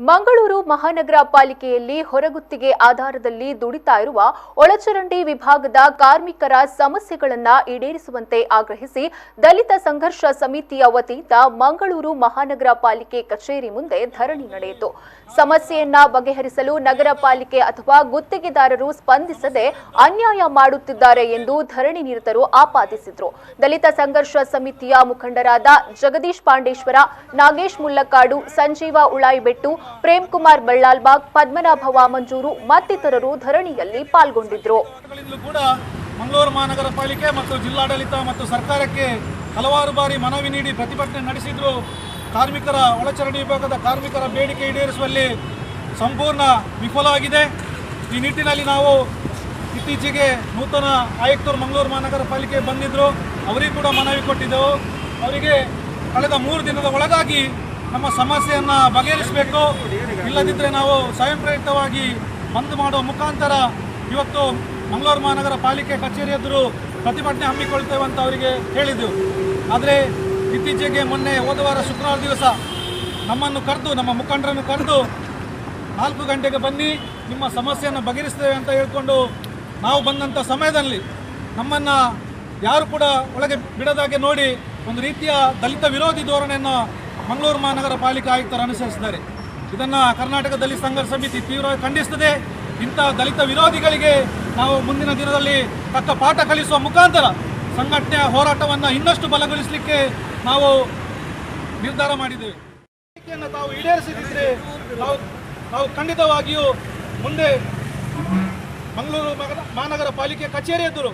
ಮಂಗಳೂರು ಮಹಾನಗರ ಪಾಲಿಕೆಯಲ್ಲಿ ಹೊರಗುತ್ತಿಗೆ ಆಧಾರದಲ್ಲಿ ದುಡಿತಾ ಇರುವ ಒಳಚರಂಡಿ ವಿಭಾಗದ ಕಾರ್ಮಿಕರ ಸಮಸ್ಯೆಗಳನ್ನು ಈಡೇರಿಸುವಂತೆ ಆಗ್ರಹಿಸಿ ದಲಿತ ಸಂಘರ್ಷ ಸಮಿತಿಯ ವತಿಯಿಂದ ಮಂಗಳೂರು ಮಹಾನಗರ ಪಾಲಿಕೆ ಕಚೇರಿ ಮುಂದೆ ಧರಣಿ ನಡೆಯಿತು. ಸಮಸ್ಯೆಯನ್ನ ಬಗೆಹರಿಸಲು ನಗರ ಪಾಲಿಕೆ ಅಥವಾ ಗುತ್ತಿಗೆದಾರರು ಸ್ಪಂದಿಸದೆ ಅನ್ಯಾಯ ಮಾಡುತ್ತಿದ್ದಾರೆ ಎಂದು ಧರಣಿ ನಿರತರು ಆಪಾದಿಸಿದರು. ದಲಿತ ಸಂಘರ್ಷ ಸಮಿತಿಯ ಮುಖಂಡರಾದ ಜಗದೀಶ್ ಪಾಂಡೇಶ್ವರ, ನಾಗೇಶ್ ಮುಲ್ಲಕಾಡು, ಸಂಜೀವ ಉಳಾಯಿಬೆಟ್ಟು, ಪ್ರೇಮ್ ಕುಮಾರ್ ಬಳ್ಳಾಲ್ಬಾಗ್, ಪದ್ಮನಾಭ ವಾಮಂಜೂರು ಮತ್ತಿತರರು ಧರಣಿಯಲ್ಲಿ ಪಾಲ್ಗೊಂಡಿದ್ದರು. ಮಂಗಳೂರು ಮಹಾನಗರ ಪಾಲಿಕೆ ಮತ್ತು ಜಿಲ್ಲಾಡಳಿತ ಮತ್ತು ಸರ್ಕಾರಕ್ಕೆ ಹಲವಾರು ಬಾರಿ ಮನವಿ ನೀಡಿ ಪ್ರತಿಭಟನೆ ನಡೆಸಿದ್ರು. ಕಾರ್ಮಿಕರ ಒಳಚರಂಡಿ ವಿಭಾಗದ ಕಾರ್ಮಿಕರ ಬೇಡಿಕೆ ಈಡೇರಿಸುವಲ್ಲಿ ಸಂಪೂರ್ಣ ವಿಫಲವಾಗಿದೆ. ಈ ನಿಟ್ಟಿನಲ್ಲಿ ನಾವು ಇತ್ತೀಚೆಗೆ ನೂತನ ಆಯುಕ್ತರು ಮಂಗಳೂರು ಮಹಾನಗರ ಪಾಲಿಕೆ ಬಂದಿದ್ದರು. ಅವರಿಗೂ ಕೂಡ ಮನವಿ ಕೊಟ್ಟಿದ್ದೆವು. ಅವರಿಗೆ ಕಳೆದ 3 ದಿನದ ಒಳಗಾಗಿ ನಮ್ಮ ಸಮಸ್ಯೆಯನ್ನು ಬಗೆಹರಿಸಬೇಕು, ಇಲ್ಲದಿದ್ದರೆ ನಾವು ಸ್ವಯಂ ಪ್ರೇರಿತವಾಗಿ ಬಂದ್ ಮಾಡುವ ಮುಖಾಂತರ ಇವತ್ತು ಮಂಗಳೂರು ಮಹಾನಗರ ಪಾಲಿಕೆ ಕಚೇರಿ ಎದುರು ಪ್ರತಿಭಟನೆ ಹಮ್ಮಿಕೊಳ್ತೇವೆ ಅಂತ ಅವರಿಗೆ ಹೇಳಿದ್ದೆವು. ಆದರೆ ಇತ್ತೀಚೆಗೆ ಹೋದ ವಾರ ಶುಕ್ರವಾರ ದಿವಸ ನಮ್ಮನ್ನು ಕರೆದು, ನಮ್ಮ ಮುಖಂಡರನ್ನು ಕರೆದು 4 ಗಂಟೆಗೆ ಬನ್ನಿ, ನಿಮ್ಮ ಸಮಸ್ಯೆಯನ್ನು ಬಗೆಹರಿಸ್ತೇವೆ ಅಂತ ಹೇಳ್ಕೊಂಡು ನಾವು ಬಂದಂಥ ಸಮಯದಲ್ಲಿ ನಮ್ಮನ್ನು ಯಾರು ಕೂಡ ಒಳಗೆ ಬಿಡದಾಗೆ ನೋಡಿ ಒಂದು ರೀತಿಯ ದಲಿತ ವಿರೋಧಿ ಧೋರಣೆಯನ್ನು ಮಂಗಳೂರು ಮಹಾನಗರ ಪಾಲಿಕೆ ಆಯುಕ್ತರು ಅನುಸರಿಸಿದ್ದಾರೆ. ಇದನ್ನು ಕರ್ನಾಟಕ ದಲಿತ ಸಂಘರ್ಷ ಸಮಿತಿ ತೀವ್ರವಾಗಿ ಖಂಡಿಸುತ್ತದೆ. ಇಂಥ ದಲಿತ ವಿರೋಧಿಗಳಿಗೆ ನಾವು ಮುಂದಿನ ದಿನದಲ್ಲಿ ತಕ್ಕ ಪಾಠ ಕಲಿಸುವ ಮುಖಾಂತರ ಸಂಘಟನೆಯ ಹೋರಾಟವನ್ನು ಇನ್ನಷ್ಟು ಬಲಗೊಳಿಸಲಿಕ್ಕೆ ನಾವು ನಿರ್ಧಾರ ಮಾಡಿದ್ದೇವೆ. ಬೇಡಿಕೆಯನ್ನು ತಾವು ಈಡೇರಿಸದಿದ್ದರೆ ನಾವು ಖಂಡಿತವಾಗಿಯೂ ಮುಂದೆ ಮಂಗಳೂರು ಮಹಾನಗರ ಪಾಲಿಕೆ ಕಚೇರಿ ಎದುರು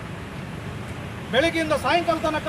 ಬೆಳಗ್ಗೆಯಿಂದ ಸಾಯಂಕಾಲ ತನಕ